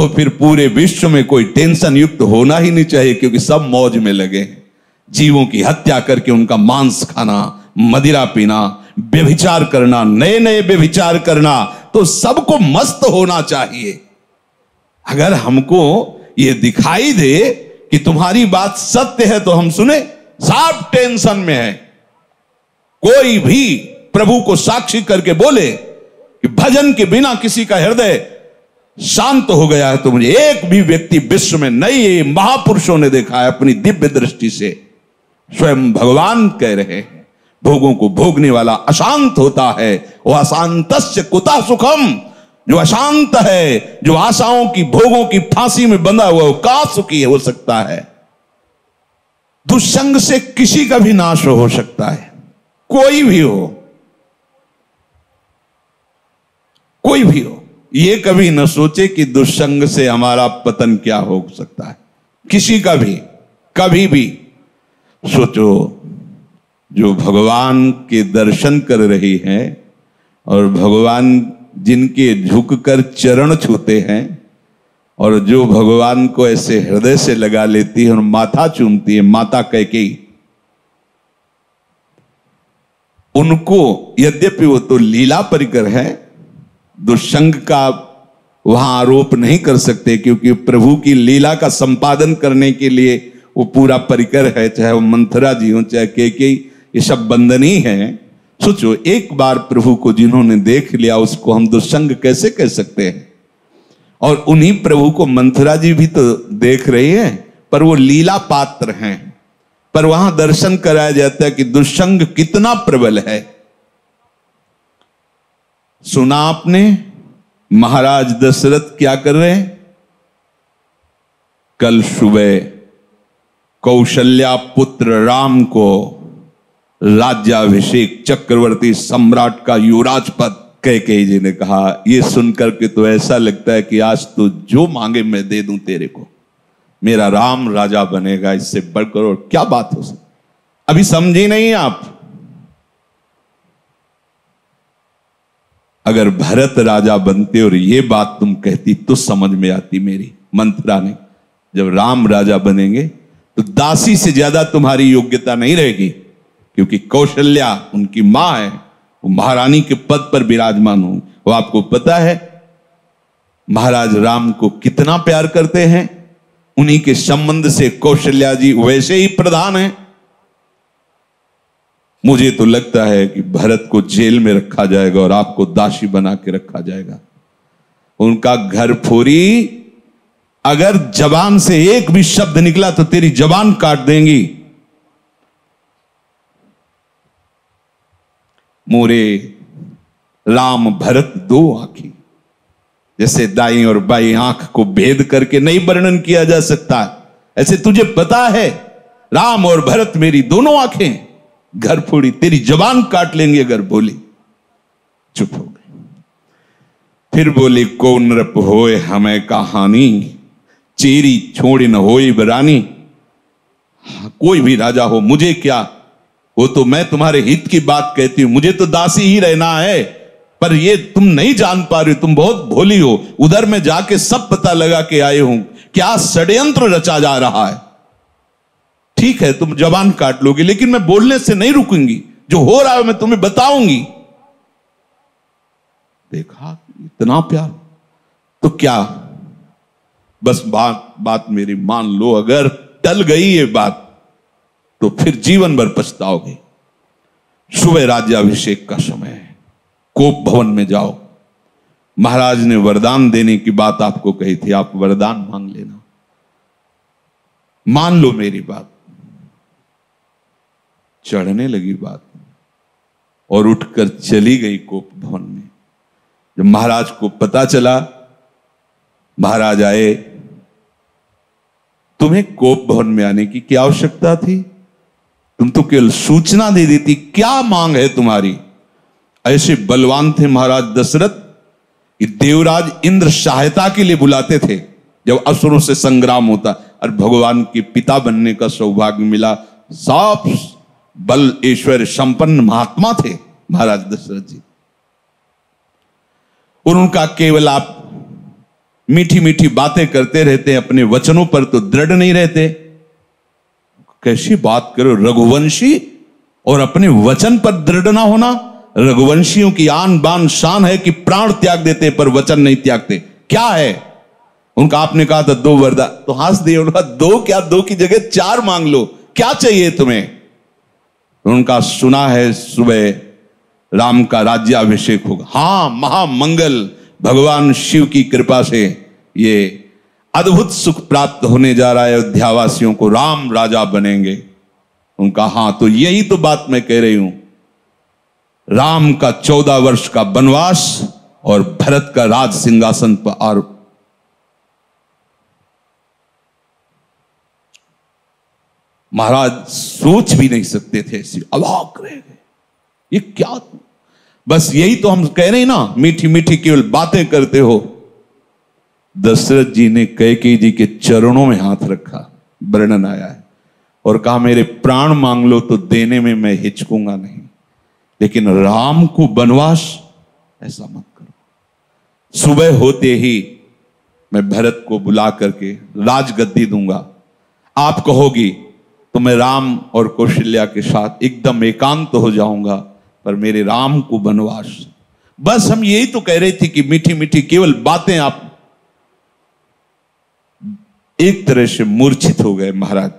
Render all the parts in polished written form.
तो फिर पूरे विश्व में कोई टेंशन युक्त होना ही नहीं चाहिए, क्योंकि सब मौज में लगे हैं। जीवों की हत्या करके उनका मांस खाना, मदिरा पीना, व्यभिचार करना, नए नए व्यभिचार करना, तो सबको मस्त होना चाहिए। अगर हमको ये दिखाई दे कि तुम्हारी बात सत्य है तो हम सुने, सब टेंशन में है। कोई भी प्रभु को साक्षी करके बोले कि भजन के बिना किसी का हृदय शांत हो गया है, तो मुझे एक भी व्यक्ति विश्व में नहीं, महापुरुषों ने देखा है अपनी दिव्य दृष्टि से। स्वयं भगवान कह रहे हैं, भोगों को भोगने वाला अशांत होता है, वह अशांतस्य कुतः सुखम। जो अशांत है, जो आशाओं की भोगों की फांसी में बंधा हुआ, वो का सुखी हो सकता है। दुष्संग से किसी का भी नाश हो सकता है, कोई भी हो, कोई भी हो। ये कभी न सोचे कि दुष्संग से हमारा पतन क्या हो सकता है, किसी का भी, कभी भी। सोचो, जो भगवान के दर्शन कर रही हैं और भगवान जिनके झुककर चरण छूते हैं, और जो भगवान को ऐसे हृदय से लगा लेती है और माथा चूमती है, माता कैकेयी, उनको यद्यपि वो तो लीला परिकर है, दुष्संग का वहां आरोप नहीं कर सकते, क्योंकि प्रभु की लीला का संपादन करने के लिए वो पूरा परिकर है। चाहे वो मंथरा जी हो, चाहे कैकेयी, ये सब बंधनी है। सोचो, एक बार प्रभु को जिन्होंने देख लिया, उसको हम दुष्संग कैसे कह सकते हैं। और उन्हीं प्रभु को मंथरा जी भी तो देख रही है, पर वो लीला पात्र हैं। पर वहां दर्शन कराया जाता है कि दुष्संग कितना प्रबल है। सुना आपने महाराज दशरथ क्या कर रहे हैं? कल सुबह कौशल्या पुत्र राम को राज्याभिषेक, चक्रवर्ती सम्राट का युवराज पद कैकेयी जी ने कहा। ये सुनकर के तो ऐसा लगता है कि आज तो जो मांगे मैं दे दूं तेरे को, मेरा राम राजा बनेगा, इससे बढ़कर और क्या बात हो सकती। अभी समझी नहीं आप? अगर भरत राजा बनते और ये बात तुम कहती तो समझ में आती मेरी। मंथरा ने, जब राम राजा बनेंगे तो दासी से ज्यादा तुम्हारी योग्यता नहीं रहेगी, क्योंकि कौशल्या उनकी मां है, वो महारानी के पद पर विराजमान हो। वो आपको पता है महाराज राम को कितना प्यार करते हैं, उन्हीं के संबंध से कौशल्या जी वैसे ही प्रधान हैं। मुझे तो लगता है कि भरत को जेल में रखा जाएगा और आपको दासी बना के रखा जाएगा। उनका घर फोरी, अगर जबान से एक भी शब्द निकला तो तेरी जबान काट देंगी। मोरे राम भरत दो आंखी, जैसे दाई और बाई आंख को भेद करके नहीं वर्णन किया जा सकता, ऐसे तुझे पता है राम और भरत मेरी दोनों आंखें। घर फोड़ी, तेरी जबान काट लेंगे अगर बोली। चुप हो गए। फिर बोली, को नृप होए हमें कहानी, चेरी छोड़ी न होई बरानी। कोई भी राजा हो, मुझे क्या, वो तो मैं तुम्हारे हित की बात कहती हूं, मुझे तो दासी ही रहना है। पर ये तुम नहीं जान पा रही हो, तुम बहुत भोली हो। उधर में जाके सब पता लगा के आए हूं क्या षड्यंत्र रचा जा रहा है। ठीक है, तुम जबान काट लोगे, लेकिन मैं बोलने से नहीं रुकूंगी। जो हो रहा है मैं तुम्हें बताऊंगी। देखा इतना प्यार, तो क्या बस बात मेरी मान लो। अगर टल गई ये बात तो फिर जीवन भर पछताओगे। सुबह राज्याभिषेक का समय है, कोप भवन में जाओ। महाराज ने वरदान देने की बात आपको कही थी, आप वरदान मांग लेना। मान लो मेरी बात। चढ़ने लगी बात और उठकर चली गई कोप भवन में। जब महाराज को पता चला, महाराज आए, तुम्हें कोप भवन में आने की क्या आवश्यकता थी? तुम तो केवल सूचना दे देती, क्या मांग है तुम्हारी? ऐसे बलवान थे महाराज दशरथ कि देवराज इंद्र सहायता के लिए बुलाते थे जब असुरों से संग्राम होता, और भगवान के पिता बनने का सौभाग्य मिला। सब बल ऐश्वर्य संपन्न महात्मा थे महाराज दशरथ जी। और उनका केवल आप मीठी मीठी बातें करते रहते हैं, अपने वचनों पर तो दृढ़ नहीं रहते। कैसी बात करो, रघुवंशी और अपने वचन पर दृढ़ ना होना। रघुवंशियों की आन बान शान है कि प्राण त्याग देते पर वचन नहीं त्यागते। क्या है उनका? आपने कहा था 2 वरदान, तो हंस दिए। उनका 2 क्या, 2 की जगह 4 मांग लो, क्या चाहिए तुम्हें? उनका सुना है सुबह राम का राज्याभिषेक होगा। हां, महामंगल, भगवान शिव की कृपा से ये अद्भुत सुख प्राप्त होने जा रहा है, अयोध्यावासियों को राम राजा बनेंगे। उनका हां, तो यही तो बात मैं कह रही हूं। राम का 14 वर्ष का वनवास और भरत का राज सिंहासन पर आरोप। महाराज सोच भी नहीं सकते थे, ऐसी अवाक रह गए, ये क्या? बस यही तो हम कह रहे हैं ना, मीठी मीठी केवल बातें करते हो। दशरथ जी ने कैकेयी जी के चरणों में हाथ रखा, वर्णन आया है, और कहा मेरे प्राण मांग लो तो देने में मैं हिचकूंगा नहीं, लेकिन राम को वनवास ऐसा मत करो। सुबह होते ही मैं भरत को बुला करके राजगद्दी दूंगा, आप कहोगी तो मैं राम और कौशल्या के साथ एकदम एकांत हो जाऊंगा, पर मेरे राम को वनवास। बस हम यही तो कह रहे थे कि मीठी मीठी केवल बातें। आप एक तरह से मूर्छित हो गए महाराज।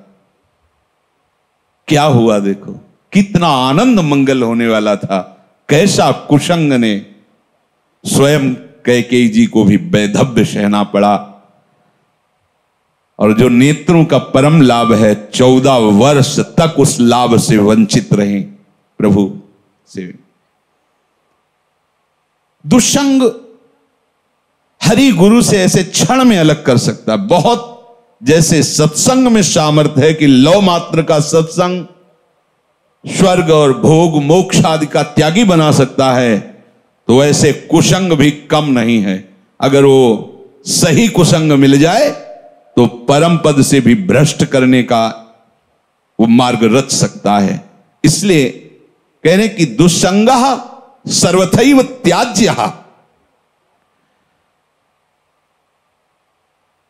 क्या हुआ देखो, कितना आनंद मंगल होने वाला था, कैसा कुशंग ने स्वयं कैकेयी जी को भी वैधव्य सहना पड़ा। और जो नेत्रों का परम लाभ है, 14 वर्ष तक उस लाभ से वंचित रहे प्रभु से। दुष्संग हरि गुरु से ऐसे क्षण में अलग कर सकता है। बहुत जैसे सत्संग में सामर्थ्य है कि लौ मात्र का सत्संग स्वर्ग और भोग मोक्ष आदि का त्यागी बना सकता है, तो ऐसे कुसंग भी कम नहीं है। अगर वो सही कुसंग मिल जाए तो परम पद से भी भ्रष्ट करने का वो मार्ग रच सकता है। इसलिए कह रहे कि दुस्संगः सर्वथैव त्याज्यः।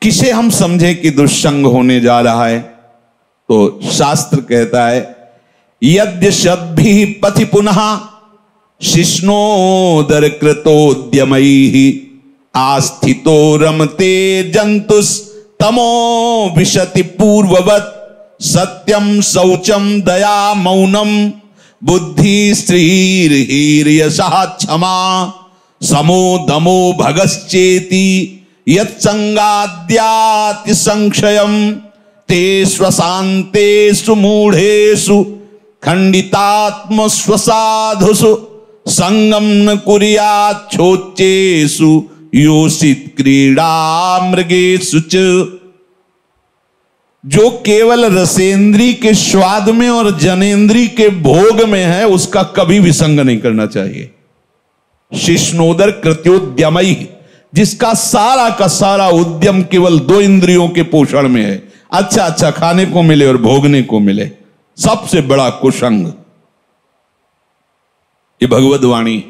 किसे हम समझे कि दुस्संग होने जा रहा है? तो शास्त्र कहता है यद्य सद्भिः पथि पुनः शिष्णोदर कृतोद्यमैः आस्थितो रमते जंतुस् तमो विशति पूर्ववत् सत्यम शौचम दया मौनम बुद्धि स्त्रीर्हीर्यशः क्षमा समो दमो भगश्चेति यत्संगाद्याति संक्षयम ते स्वशान्तेषु मूढ़ेषु खंडितात्म स्वसाधुषु संगम न कुर्याच्छोच्चेषु योषित क्रीड़ा मृगेषु च। जो केवल रसेंद्री के स्वाद में और जनेंद्री के भोग में है, उसका कभी भी संग नहीं करना चाहिए। शिष्णोदर कृत्योद्यमई, जिसका सारा का सारा उद्यम केवल 2 इंद्रियों के पोषण में है, अच्छा अच्छा खाने को मिले और भोगने को मिले, सबसे बड़ा कुसंग। ये भगवद वाणी।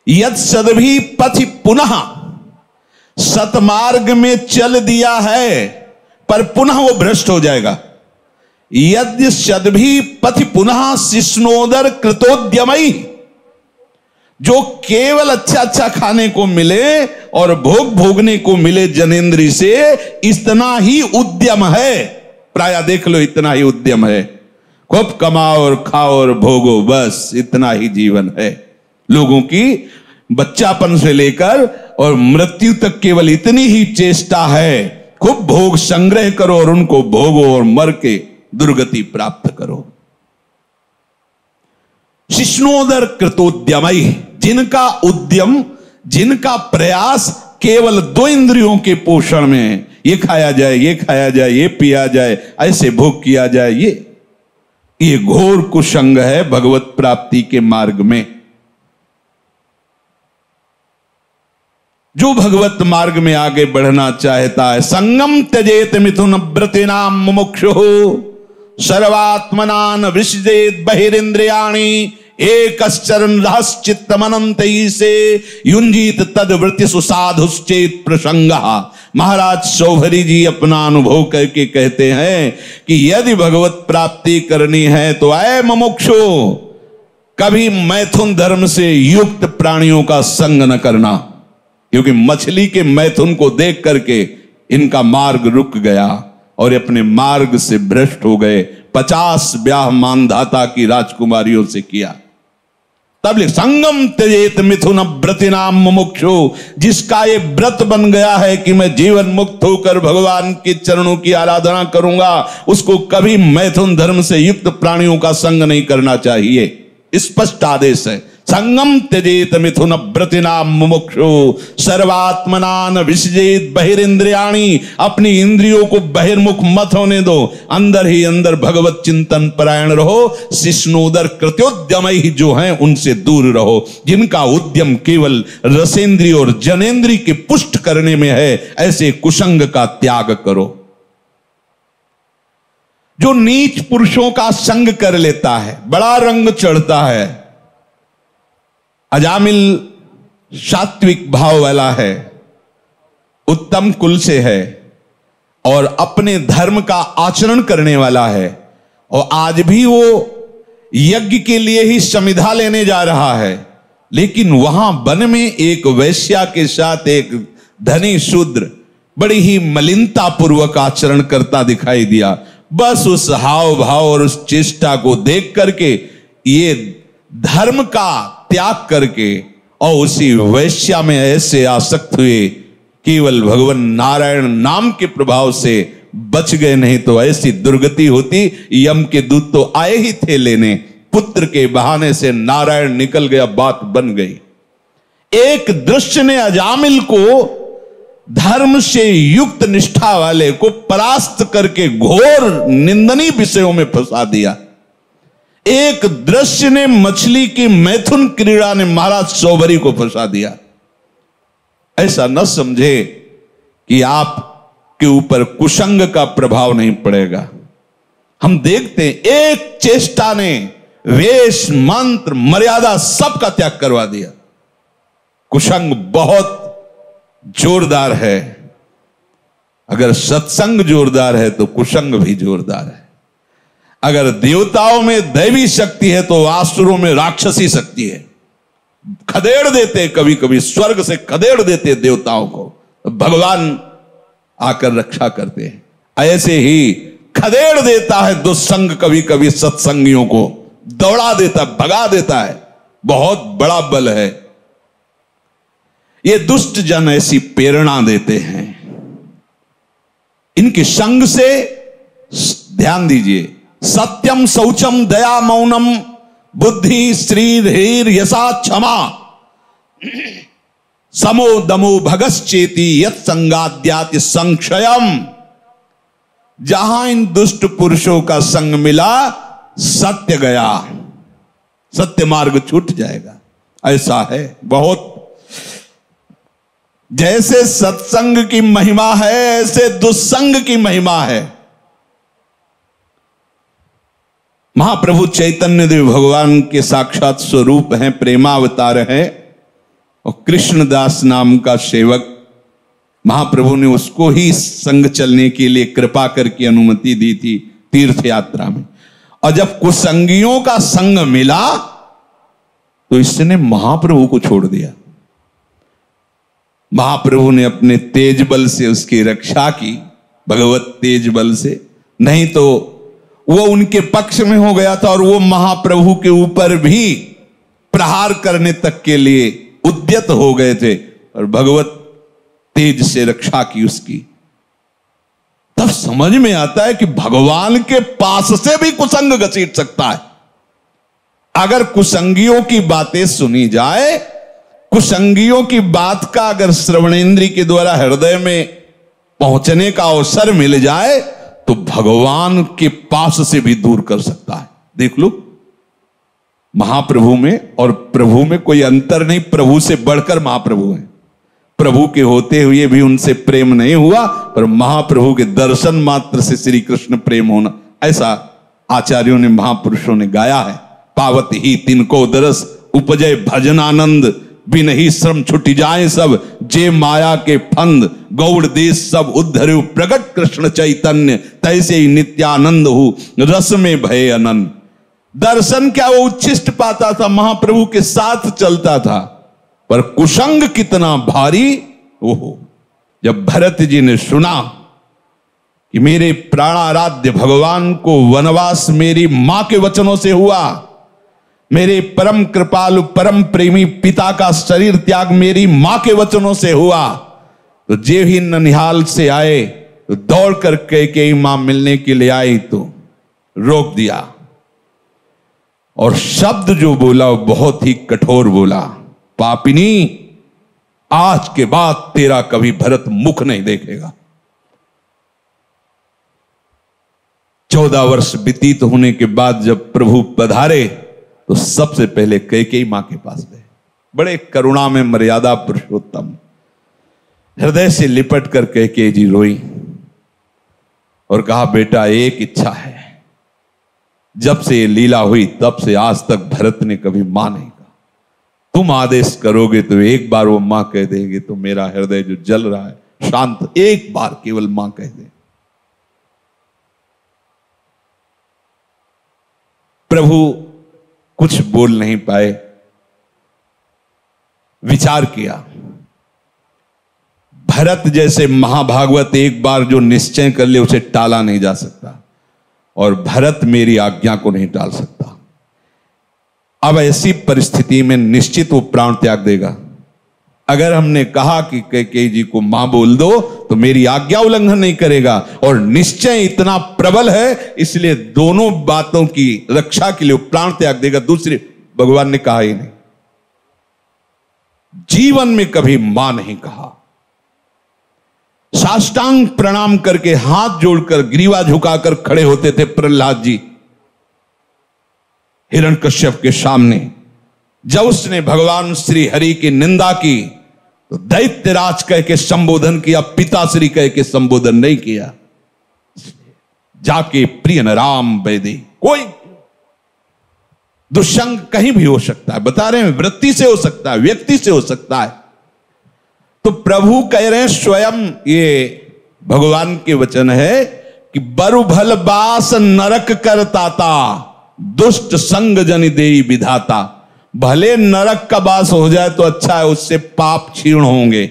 यद सद्भिः पथि पुनः, सतमार्ग में चल दिया है पर पुनः वो भ्रष्ट हो जाएगा। यद्य सद्भिः पथि पुनः शिष्णोदर कृतोद्यमई, जो केवल अच्छा अच्छा खाने को मिले और भोग भोगने को मिले जनेंद्री से, इतना ही उद्यम है। प्राय देख लो, इतना ही उद्यम है। खूब कमाओ और खाओ और भोगो, बस इतना ही जीवन है लोगों की। बच्चापन से लेकर और मृत्यु तक केवल इतनी ही चेष्टा है, खूब भोग संग्रह करो और उनको भोगो और मर के दुर्गति प्राप्त करो। शिष्णोदर कृतोद्यमई, जिनका उद्यम, जिनका प्रयास केवल 2 इंद्रियों के पोषण में है, ये खाया जाए, ये खाया जाए, ये पिया जाए, ऐसे भोग किया जाए, ये घोर कुसंग है भगवत प्राप्ति के मार्ग में। जो भगवत मार्ग में आगे बढ़ना चाहता है, संगम त्यजेत मिथुन व्रतिनाम मुमुक्षुः सर्वात्मनान विसृजेत बहिरिंद्रियाणि एकश्चरण रहश्चित्तमनंत से युंजीत तद वृत्ति सुसाधुश्चेत प्रसंग। महाराज शौभरी जी अपना अनुभव करके कहते हैं कि यदि भगवत प्राप्ति करनी है तो ऐ मुमुक्षु, कभी मैथुन धर्म से युक्त प्राणियों का संग न करना, क्योंकि मछली के मैथुन को देख करके इनका मार्ग रुक गया और अपने मार्ग से भ्रष्ट हो गए। 50 ब्याह मानधाता की राजकुमारियों से किया। तब लिख संगम त्यजेत मिथुन व्रतिनाम मुमुक्षु, जिसका ये व्रत बन गया है कि मैं जीवन मुक्त होकर भगवान के चरणों की आराधना करूंगा, उसको कभी मैथुन धर्म से युक्त प्राणियों का संग नहीं करना चाहिए। स्पष्ट आदेश है, संगम त्यजेत मिथुन व्रतिनाम मुमुक्षु सर्वात्मनान विसजेत बहिरिंद्रियाणी, अपनी इंद्रियों को बहिर्मुख मत होने दो, अंदर ही अंदर भगवत चिंतन परायण रहो। शिष्णोदर कृत्योद्यमई जो हैं उनसे दूर रहो, जिनका उद्यम केवल रसेंद्रिय और जनेन्द्रिय के पुष्ट करने में है, ऐसे कुसंग का त्याग करो। जो नीच पुरुषों का संग कर लेता है, बड़ा रंग चढ़ता है, अजामिल सात्विक भाव वाला है, उत्तम कुल से है और अपने धर्म का आचरण करने वाला है, और आज भी वो यज्ञ के लिए ही समिधा लेने जा रहा है, लेकिन वहां वन में एक वैश्या के साथ एक धनी शूद्र बड़ी ही मलिनता पूर्वक आचरण करता दिखाई दिया। बस उस हाव भाव और उस चेष्टा को देख करके ये धर्म का त्याग करके और उसी वैश्या में ऐसे आसक्त हुए, केवल भगवान नारायण नाम के प्रभाव से बच गए, नहीं तो ऐसी दुर्गति होती। यम के दूत तो आए ही थे लेने, पुत्र के बहाने से नारायण निकल गया, बात बन गई। एक दृश्य ने अजामिल को धर्म से युक्त निष्ठा वाले को परास्त करके घोर निंदनीय विषयों में फंसा दिया। एक दृश्य ने मछली की मैथुन क्रीड़ा ने महाराज शौभरी को फंसा दिया। ऐसा न समझे कि आप के ऊपर कुसंग का प्रभाव नहीं पड़ेगा। हम देखते हैं एक चेष्टा ने वेश मंत्र मर्यादा सबका त्याग करवा दिया। कुसंग बहुत जोरदार है। अगर सत्संग जोरदार है तो कुसंग भी जोरदार है। अगर देवताओं में दैवी शक्ति है तो आसुरों में राक्षसी शक्ति है। खदेड़ देते, कभी कभी स्वर्ग से खदेड़ देते देवताओं को, भगवान आकर रक्षा करते हैं। ऐसे ही खदेड़ देता है दुस्संग कभी कभी सत्संगियों को, दौड़ा देता, भगा देता है। बहुत बड़ा बल है। ये दुष्ट जन ऐसी प्रेरणा देते हैं। इनके संग से ध्यान दीजिए, सत्यम शौचम दया मौनम बुद्धि श्री धीर यशा क्षमा समो दमो भगश्चेति यत् संगाद्याति संक्षयम। जहां इन दुष्ट पुरुषों का संग मिला, सत्य गया, सत्य मार्ग छूट जाएगा। ऐसा है बहुत। जैसे सत्संग की महिमा है, ऐसे दुस्संग की महिमा है। महाप्रभु चैतन्य देव भगवान के साक्षात स्वरूप हैं, प्रेमावतार हैं, और कृष्णदास नाम का सेवक, महाप्रभु ने उसको ही संग चलने के लिए कृपा करके अनुमति दी थी तीर्थ यात्रा में। और जब कुसंगियों का संग मिला तो इसने महाप्रभु को छोड़ दिया। महाप्रभु ने अपने तेज बल से उसकी रक्षा की, भगवत तेज बल से, नहीं तो वो उनके पक्ष में हो गया था और वो महाप्रभु के ऊपर भी प्रहार करने तक के लिए उद्यत हो गए थे, और भगवत तेज से रक्षा की उसकी। तब समझ में आता है कि भगवान के पास से भी कुसंग घसीट सकता है। अगर कुसंगियों की बातें सुनी जाए, कुसंगियों की बात का अगर श्रवणेन्द्रिय के द्वारा हृदय में पहुंचने का अवसर मिल जाए तो भगवान के पास से भी दूर कर सकता है। देख लो, महाप्रभु में और प्रभु में कोई अंतर नहीं, प्रभु से बढ़कर महाप्रभु हैं। प्रभु के होते हुए भी उनसे प्रेम नहीं हुआ, पर महाप्रभु के दर्शन मात्र से श्री कृष्ण प्रेम होना, ऐसा आचार्यों ने, महापुरुषों ने गाया है। पावत ही तिनको दरस उपजय भजन आनंद, बिन ही श्रम छुटी जाए सब, जे माया के फंद गौड़ देश सब उद्धरु, प्रगट कृष्ण चैतन्य तैसे ही नित्यानंद हो, रस में भय अनंत। दर्शन क्या वो उच्छिष्ट पाता था, महाप्रभु के साथ चलता था, पर कुसंग कितना भारी। ओहो, जब भरत जी ने सुना कि मेरे प्राणाराध्य भगवान को वनवास मेरी मां के वचनों से हुआ, मेरे परम कृपालु परम प्रेमी पिता का शरीर त्याग मेरी मां के वचनों से हुआ, तो जे ही ननिहाल से आए तो दौड़ कर कैकेयी मां मिलने के लिए आई, तो रोक दिया और शब्द जो बोला वो बहुत ही कठोर बोला, पापिनी आज के बाद तेरा कभी भरत मुख नहीं देखेगा। 14 वर्ष व्यतीत होने के बाद जब प्रभु पधारे तो सबसे पहले कैकेयी मां के पास गए। बड़े करुणा में मर्यादा पुरुषोत्तम, हृदय से लिपट कर कैकेयी जी रोई और कहा, बेटा एक इच्छा है, जब से ये लीला हुई तब से आज तक भरत ने कभी मां नहीं कहा, तुम आदेश करोगे तो एक बार वो मां कह देंगे तो मेरा हृदय जो जल रहा है शांत, एक बार केवल मां कह दे। प्रभु कुछ बोल नहीं पाए, विचार किया। भरत जैसे महाभागवत एक बार जो निश्चय कर ले उसे टाला नहीं जा सकता, और भरत मेरी आज्ञा को नहीं टाल सकता। अब ऐसी परिस्थिति में निश्चित वो प्राण त्याग देगा। अगर हमने कहा कि कैकेयी जी को मां बोल दो तो मेरी आज्ञा उल्लंघन नहीं करेगा, और निश्चय इतना प्रबल है इसलिए दोनों बातों की रक्षा के लिए वो प्राण त्याग देगा। दूसरी भगवान ने कहा ही नहीं, जीवन में कभी मां नहीं कहा। साष्टांग प्रणाम करके हाथ जोड़कर ग्रीवा झुकाकर खड़े होते थे प्रहलाद जी हिरण्यकश्यप के सामने। जब उसने भगवान श्री हरि की निंदा की तो दैत्यराज कह के संबोधन किया, पिताश्री कह के संबोधन नहीं किया। जाके प्रिय राम वैदे, कोई दुष्संग कहीं भी हो सकता है, बता रहे हैं, वृत्ति से हो सकता है, व्यक्ति से हो सकता है। तो प्रभु कह रहे हैं स्वयं, ये भगवान के वचन है कि बरु भल बास नरक करताता, दुष्ट संग जन देई विधाता। भले नरक का वास हो जाए तो अच्छा है, उससे पाप क्षीण होंगे,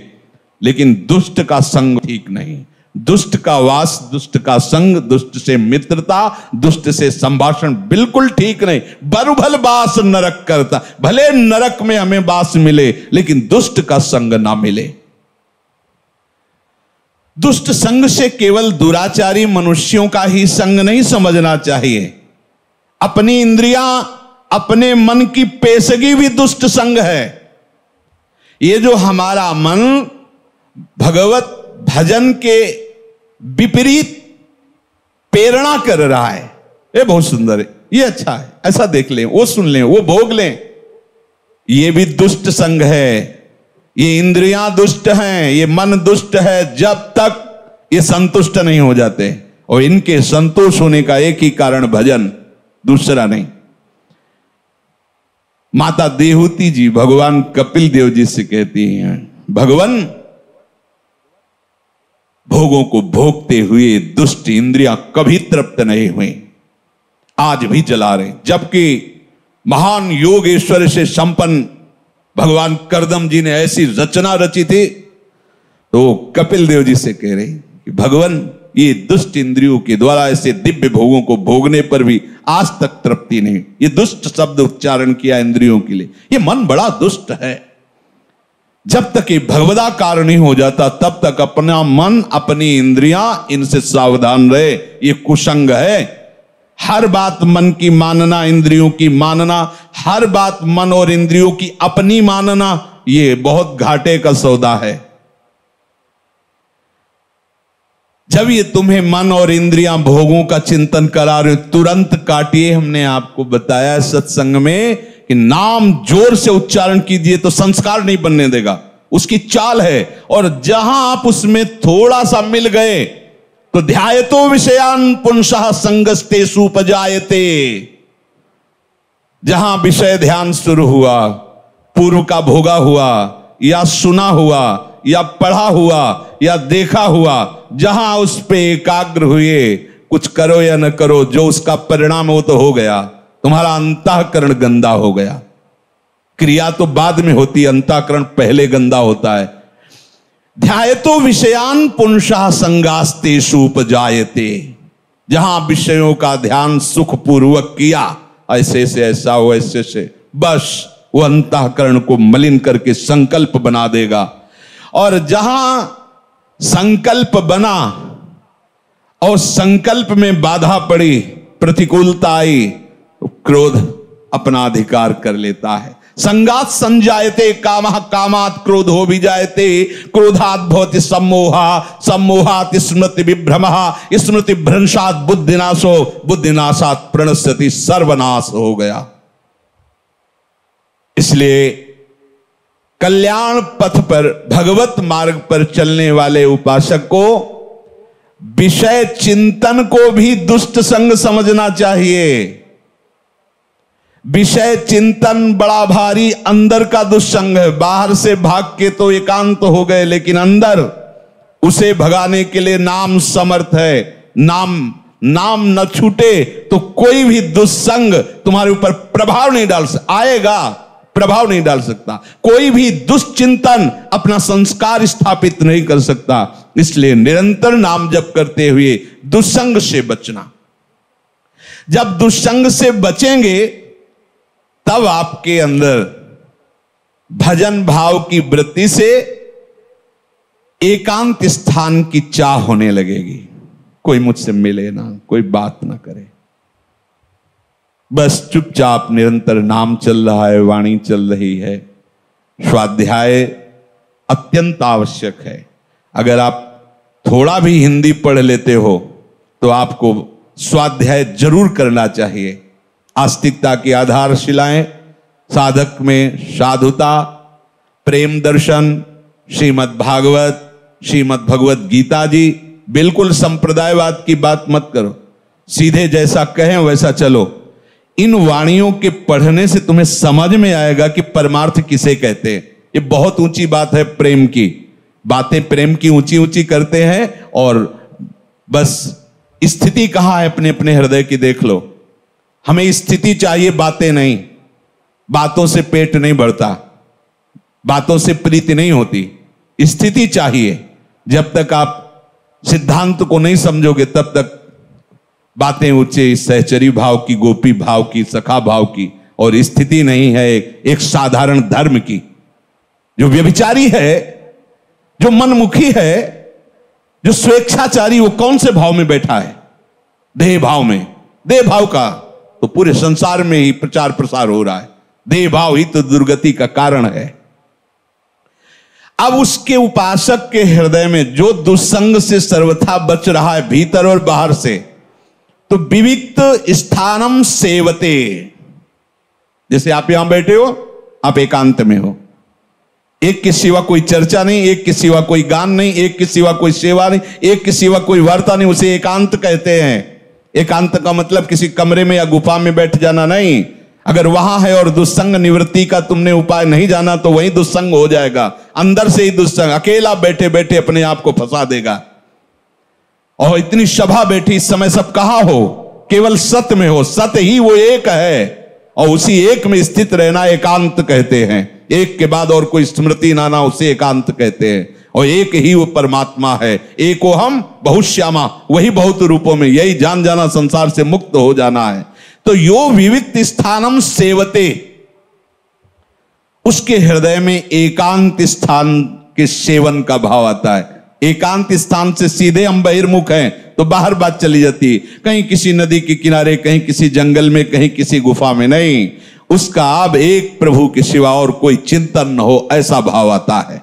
लेकिन दुष्ट का संग ठीक नहीं। दुष्ट का वास, दुष्ट का संग, दुष्ट से मित्रता, दुष्ट से संभाषण बिल्कुल ठीक नहीं। बरुभल बास नरक करता, भले नरक में हमें वास मिले लेकिन दुष्ट का संग ना मिले। दुष्ट संग से केवल दुराचारी मनुष्यों का ही संग नहीं समझना चाहिए। अपनी इंद्रियां, अपने मन की पेशगी भी दुष्ट संग है। ये जो हमारा मन भगवत भजन के विपरीत प्रेरणा कर रहा है, ये बहुत सुंदर है, ये अच्छा है, ऐसा देख लें, वो सुन लें, वो भोग लें, ये भी दुष्ट संग है। ये इंद्रियां दुष्ट हैं, ये मन दुष्ट है, जब तक ये संतुष्ट नहीं हो जाते। और इनके संतोष होने का एक ही कारण भजन, दूसरा नहीं। माता देहूती जी भगवान कपिल देव जी से कहती हैं, भगवान भोगों को भोगते हुए दुष्ट इंद्रियां कभी तृप्त नहीं हुई, आज भी जला रहे। जबकि महान योगेश्वर से संपन्न भगवान करदम जी ने ऐसी रचना रची थी, तो कपिल देव जी से कह रहे कि भगवान ये दुष्ट इंद्रियों के द्वारा ऐसे दिव्य भोगों को भोगने पर भी आज तक तृप्ति नहीं। ये दुष्ट शब्द उच्चारण किया इंद्रियों के लिए, ये मन बड़ा दुष्ट है। जब तक ये भगवदाकार नहीं हो जाता तब तक अपना मन, अपनी इंद्रियां, इनसे सावधान रहे। ये कुसंग है। हर बात मन की मानना, इंद्रियों की मानना, हर बात मन और इंद्रियों की अपनी मानना, ये बहुत घाटे का सौदा है। जब ये तुम्हें मन और इंद्रियां भोगों का चिंतन करा रहे, तुरंत काटिए। हमने आपको बताया सत्संग में कि नाम जोर से उच्चारण कीजिए तो संस्कार नहीं बनने देगा, उसकी चाल है। और जहां आप उसमें थोड़ा सा मिल गए तो ध्यायतो विषयान पुंसः संगस्ते सुपजायते। जहां विषय ध्यान शुरू हुआ, पूर्व का भोगा हुआ या सुना हुआ या पढ़ा हुआ या देखा हुआ, जहां उस पे एकाग्र हुए, कुछ करो या न करो, जो उसका परिणाम वो तो हो गया। तुम्हारा अंतःकरण गंदा हो गया। क्रिया तो बाद में होती है, अंतःकरण पहले गंदा होता है। ध्यायतो विषयान पुंसः संगास्तेषु उपजायते। जहां विषयों का ध्यान सुखपूर्वक किया, ऐसे से ऐसा हो, ऐसे से, बस वो अंतःकरण को मलिन करके संकल्प बना देगा। और जहां संकल्प बना और संकल्प में बाधा पड़ी, प्रतिकूलता आई, तो क्रोध अपना अधिकार कर लेता है। संगात संजायते कामः, कामात् क्रोधो विजायते, क्रोधात् भवति सम्मोहा, सम्मोहात् स्मृति विभ्रमः, स्मृति भ्रंशात् बुद्धिनाशो, बुद्धिनाशात् प्रणश्यति, सर्वनाश हो गया। इसलिए कल्याण पथ पर, भगवत मार्ग पर चलने वाले उपासक को विषय चिंतन को भी दुष्ट संग समझना चाहिए। विषय चिंतन बड़ा भारी अंदर का दुष्संग है। बाहर से भाग के तो एकांत हो गए, लेकिन अंदर उसे भगाने के लिए नाम समर्थ है। नाम न छूटे तो कोई भी दुष्संग तुम्हारे ऊपर प्रभाव नहीं डाल सकता, आएगा, प्रभाव नहीं डाल सकता। कोई भी दुष्चिंतन अपना संस्कार स्थापित नहीं कर सकता। इसलिए निरंतर नाम जप करते हुए दुष्संग से बचना। जब दुष्संग से बचेंगे तब आपके अंदर भजन भाव की वृत्ति से एकांत स्थान की चाह होने लगेगी। कोई मुझसे मिले ना, कोई बात ना करे, बस चुपचाप निरंतर नाम चल रहा है, वाणी चल रही है। स्वाध्याय अत्यंत आवश्यक है। अगर आप थोड़ा भी हिंदी पढ़ लेते हो तो आपको स्वाध्याय जरूर करना चाहिए। आस्तिकता की आधारशिलाएं, साधक में साधुता, प्रेम दर्शन, श्रीमद् भागवत, श्रीमद् भगवत गीता जी। बिल्कुल संप्रदायवाद की बात मत करो, सीधे जैसा कहें वैसा चलो। इन वाणियों के पढ़ने से तुम्हें समझ में आएगा कि परमार्थ किसे कहते हैं। ये बहुत ऊंची बात है, प्रेम की बातें, प्रेम की ऊंची ऊंची करते हैं, और बस स्थिति कहां है अपने अपने हृदय की देख लो। हमें स्थिति चाहिए, बातें नहीं। बातों से पेट नहीं भरता, बातों से प्रीति नहीं होती, स्थिति चाहिए। जब तक आप सिद्धांत को नहीं समझोगे तब तक बातें ऊंचे सहचरी भाव की, गोपी भाव की, सखा भाव की, और स्थिति नहीं है एक साधारण धर्म की। जो व्यभिचारी है, जो मनमुखी है, जो स्वेच्छाचारी, वो कौन से भाव में बैठा है? देह भाव में। देह भाव का तो पूरे संसार में ही प्रचार प्रसार हो रहा है। देह भाव ही तो दुर्गति का कारण है। अब उसके उपासक के हृदय में जो दुस्संग से सर्वथा बच रहा है, भीतर और बाहर से, तो विविक्त स्थानम सेवते। जैसे आप यहां बैठे हो, आप एकांत में हो, एक के सिवा कोई चर्चा नहीं, एक के सिवा कोई गान नहीं, एक के सिवा कोई सेवा नहीं, एक के सिवा कोई वार्ता नहीं, उसे एकांत कहते हैं। एकांत का मतलब किसी कमरे में या गुफा में बैठ जाना नहीं। अगर वहां है और दुस्संग निवृत्ति का तुमने उपाय नहीं जाना तो वही दुस्संग हो जाएगा। अंदर से ही दुस्संग अकेला बैठे बैठे अपने आप को फंसा देगा। और इतनी सभा बैठी, इस समय सब कहां हो? केवल सत्य में हो। सत्य ही वो एक है, और उसी एक में स्थित रहना एकांत कहते हैं। एक के बाद और कोई स्मृति ना ना, उसे एकांत कहते हैं। और एक ही वो परमात्मा है। एको हम बहुश्यामा, वही बहुत रूपों में, यही जान जाना, संसार से मुक्त हो जाना है। तो यो विविक्त स्थानम सेवते, उसके हृदय में एकांत स्थान के सेवन का भाव आता है। एकांत स्थान से सीधे हम बहिर्मुख हैं तो बाहर बात चली जाती है, कहीं किसी नदी के किनारे, कहीं किसी जंगल में, कहीं किसी गुफा में। नहीं, उसका अब एक प्रभु के सिवा और कोई चिंतन न हो, ऐसा भाव आता है।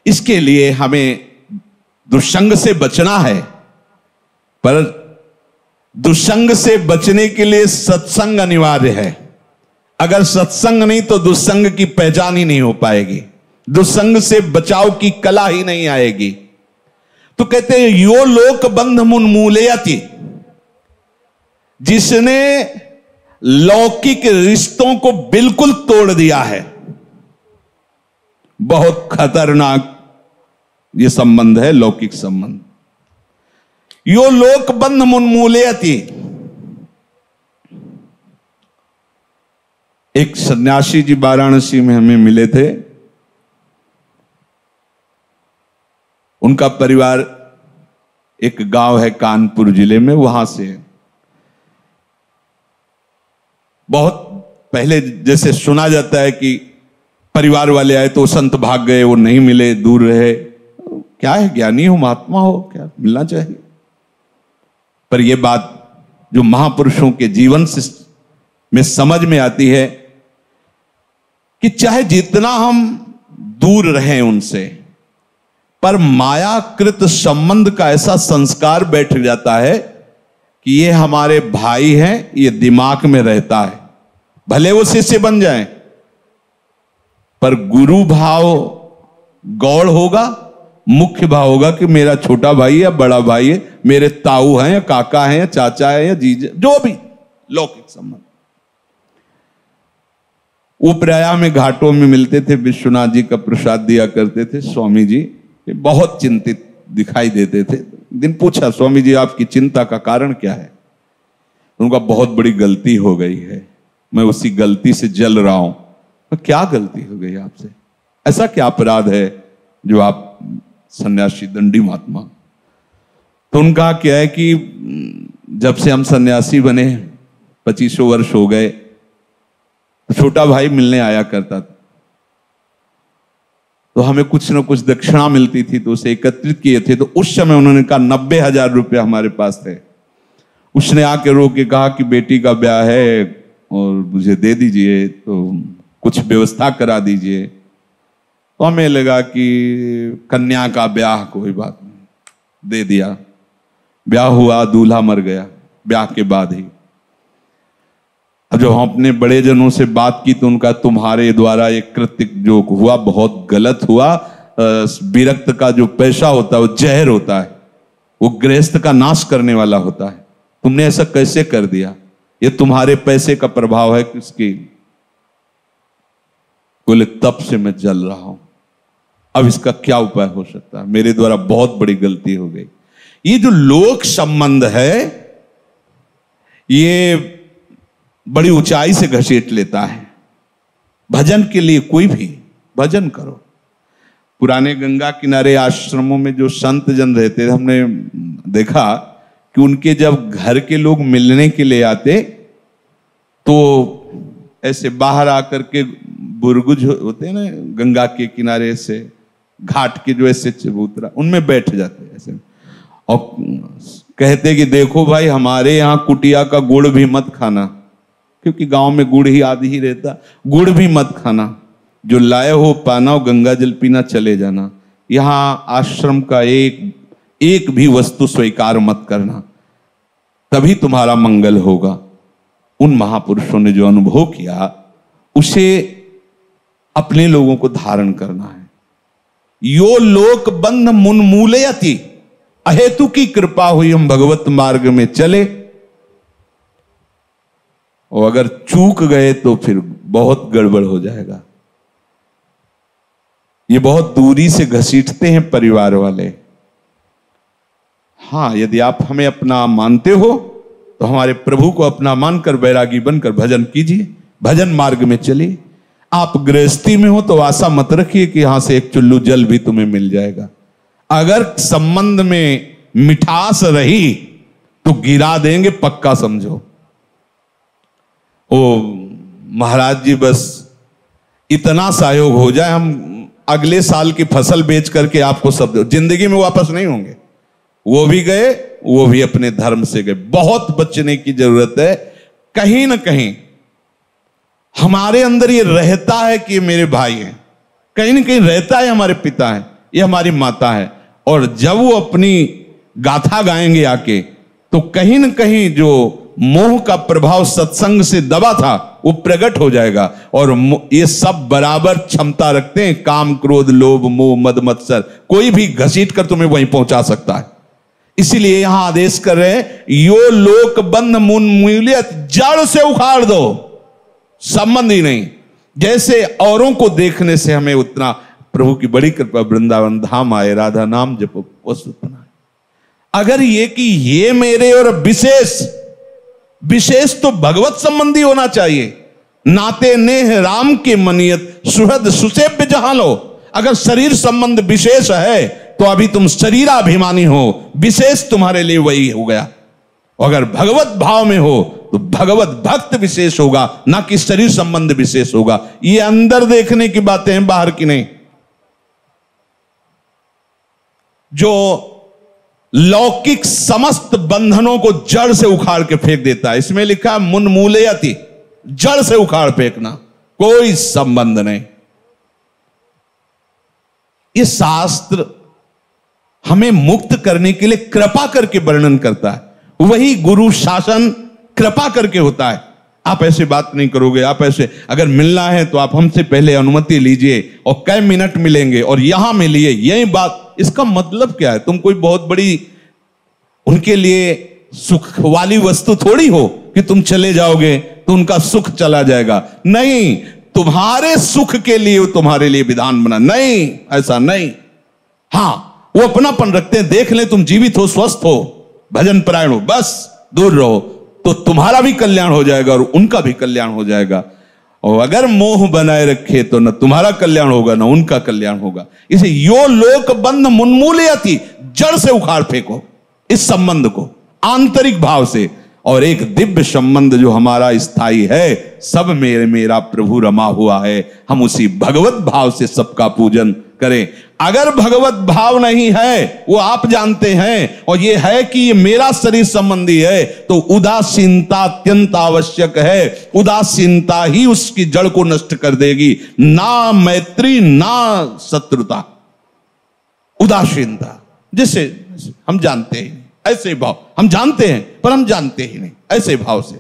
इसके लिए हमें दुष्संग से बचना है, पर दुष्संग से बचने के लिए सत्संग अनिवार्य है। अगर सत्संग नहीं तो दुष्संग की पहचान ही नहीं हो पाएगी, दुष्संग से बचाव की कला ही नहीं आएगी। तो कहते हैं यो लोक बंध मुन्मूलयति, जिसने लौकिक रिश्तों को बिल्कुल तोड़ दिया है। बहुत खतरनाक ये संबंध है, लौकिक संबंध। यो लोक बंध मुन्मूलयति। एक सन्यासी जी वाराणसी में हमें मिले थे। उनका परिवार एक गांव है कानपुर जिले में, वहां से बहुत पहले जैसे सुना जाता है कि परिवार वाले आए तो संत भाग गए, वो नहीं मिले, दूर रहे। क्या है, ज्ञानी हो, महात्मा हो, क्या मिलना चाहिए। पर यह बात जो महापुरुषों के जीवन से में समझ में आती है कि चाहे जितना हम दूर रहें उनसे, पर मायाकृत संबंध का ऐसा संस्कार बैठ जाता है कि ये हमारे भाई हैं, ये दिमाग में रहता है। भले वो शिष्य बन जाएं, पर गुरु भाव गौड़ होगा, मुख्य भाव होगा कि मेरा छोटा भाई है या बड़ा भाई है, मेरे ताऊ हैं या काका हैं या चाचा है या जीजा, जो भी लौकिक संबंध। वो प्रयाग में घाटों में मिलते थे, विश्वनाथ जी का प्रसाद दिया करते थे। स्वामी जी बहुत चिंतित दिखाई देते थे। दिन पूछा, स्वामी जी आपकी चिंता का कारण क्या है? उनका बहुत बड़ी गलती हो गई है, मैं उसी गलती से जल रहा हूं। तो क्या गलती हो गई आपसे? ऐसा क्या अपराध है जो आप सन्यासी दंडी महात्मा? तो उनका क्या है कि जब से हम सन्यासी बने 2500 वर्ष हो गए, तो छोटा भाई मिलने आया करता था, तो हमें कुछ ना कुछ दक्षिणा मिलती थी, तो उसे एकत्रित किए थे। तो उस समय उन्होंने कहा 90,000 रुपया हमारे पास थे। उसने आके रो के कहा कि बेटी का ब्याह है और मुझे दे दीजिए, तो कुछ व्यवस्था करा दीजिए। तो हमें लगा कि कन्या का ब्याह, कोई बात नहीं, दे दिया। ब्याह हुआ, दूल्हा मर गया ब्याह के बाद ही। अब जब हम अपने बड़े जनों से बात की तो उनका तुम्हारे द्वारा एक कृत्य जो हुआ बहुत गलत हुआ। विरक्त का जो पैसा होता है वो जहर होता है, वो गृहस्थ का नाश करने वाला होता है। तुमने ऐसा कैसे कर दिया? ये तुम्हारे पैसे का प्रभाव है किसकी? बोले तब से मैं जल रहा हूं, अब इसका क्या उपाय हो सकता है? मेरे द्वारा बहुत बड़ी गलती हो गई। ये जो लोक संबंध है ये बड़ी ऊंचाई से घसीट लेता है। भजन के लिए कोई भी भजन करो। पुराने गंगा किनारे आश्रमों में जो संत जन रहते थे, हमने देखा कि उनके जब घर के लोग मिलने के लिए आते तो ऐसे बाहर आकर के बुर्गुज होते हैं ना गंगा के किनारे से, घाट के जो ऐसे चबूतरा, उनमें बैठ जाते ऐसे और कहते कि देखो भाई हमारे यहाँ कुटिया का गुड़ भी मत खाना, क्योंकि गांव में गुड़ ही आदि ही रहता, गुड़ भी मत खाना, जो लाए हो पाना और गंगा जल पीना, चले जाना। यहाँ आश्रम का एक भी वस्तु स्वीकार मत करना, तभी तुम्हारा मंगल होगा। उन महापुरुषों ने जो अनुभव किया उसे अपने लोगों को धारण करना है। यो लोक बंध मुन्मूलयति, अहेतु की कृपा हुई हम भगवत मार्ग में चले, और अगर चूक गए तो फिर बहुत गड़बड़ हो जाएगा। ये बहुत दूरी से घसीटते हैं परिवार वाले। हाँ, यदि आप हमें अपना मानते हो तो हमारे प्रभु को अपना मानकर बैरागी बनकर भजन कीजिए, भजन मार्ग में चलिए। आप गृहस्थी में हो तो आशा मत रखिए कि यहां से एक चुल्लू जल भी तुम्हें मिल जाएगा। अगर संबंध में मिठास रही तो गिरा देंगे, पक्का समझो। ओ महाराज जी बस इतना सहयोग हो जाए, हम अगले साल की फसल बेच करके आपको सब दो, जिंदगी में वापस नहीं होंगे। वो भी गए, वो भी अपने धर्म से गए। बहुत बचने की जरूरत है। कहीं ना कहीं हमारे अंदर ये रहता है कि ये मेरे भाई हैं, कहीं ना कहीं रहता है हमारे पिता हैं, ये हमारी माता है। और जब वो अपनी गाथा गाएंगे आके, तो कहीं ना कहीं जो मोह का प्रभाव सत्संग से दबा था वो प्रकट हो जाएगा। और ये सब बराबर क्षमता रखते हैं, काम क्रोध लोभ मोह मद मत्सर, कोई भी घसीट कर तुम्हें वहीं पहुंचा सकता है। इसीलिए यहां आदेश कर रहे हैं, यो लोक बंध मुन्मूलियत, जड़ से उखाड़ दो, संबंध ही नहीं। जैसे औरों को देखने से हमें उतना, प्रभु की बड़ी कृपा, वृंदावन धाम आए, राधा नाम जपो, वस्तु बनाए। अगर ये कि ये मेरे और विशेष तो भगवत संबंधी होना चाहिए। नाते नेह राम के मनियत, सुहृद सुसेव्य जहां लो। अगर शरीर संबंध विशेष है तो अभी तुम शरीराभिमानी हो, विशेष तुम्हारे लिए वही हो गया। अगर भगवत भाव में हो तो भगवत भक्त विशेष होगा, ना कि शरीर संबंध विशेष होगा। ये अंदर देखने की बातें हैं, बाहर की नहीं। जो लौकिक समस्त बंधनों को जड़ से उखाड़ के फेंक देता है, इसमें लिखा है मुन्मूलयति, जड़ से उखाड़ फेंकना, कोई संबंध नहीं। ये शास्त्र हमें मुक्त करने के लिए कृपा करके वर्णन करता है। वही गुरु शासन कृपा करके होता है। आप ऐसे बात नहीं करोगे, आप ऐसे, अगर मिलना है तो आप हमसे पहले अनुमति लीजिए और कई मिनट मिलेंगे और यहां मिलिए, यही बात। इसका मतलब क्या है? तुम कोई बहुत बड़ी उनके लिए सुख वाली वस्तु थोड़ी हो कि तुम चले जाओगे तो उनका सुख चला जाएगा। नहीं, तुम्हारे सुख के लिए तुम्हारे लिए विधान बना, नहीं, ऐसा नहीं। हां, वो अपनापन रखते हैं, देख ले तुम जीवित हो, स्वस्थ हो, भजन परायण हो, बस दूर रहो, तो तुम्हारा भी कल्याण हो जाएगा और उनका भी कल्याण हो जाएगा। और अगर मोह बनाए रखे तो न तुम्हारा कल्याण होगा न उनका कल्याण होगा। इसे यो लोक बंध मुन्मूलयति, जड़ से उखाड़ फेंको इस संबंध को आंतरिक भाव से। और एक दिव्य संबंध जो हमारा स्थायी है, सब मेरे मेरा प्रभु रमा हुआ है, हम उसी भगवत भाव से सबका पूजन करें। अगर भगवत भाव नहीं है, वो आप जानते हैं, और ये है कि ये मेरा शरीर संबंधी है, तो उदासीनता अत्यंत आवश्यक है। उदासीनता ही उसकी जड़ को नष्ट कर देगी, ना मैत्री ना शत्रुता। उदासीनता, जिसे हम जानते हैं, ऐसे भाव हम जानते हैं पर हम जानते ही नहीं, ऐसे भाव से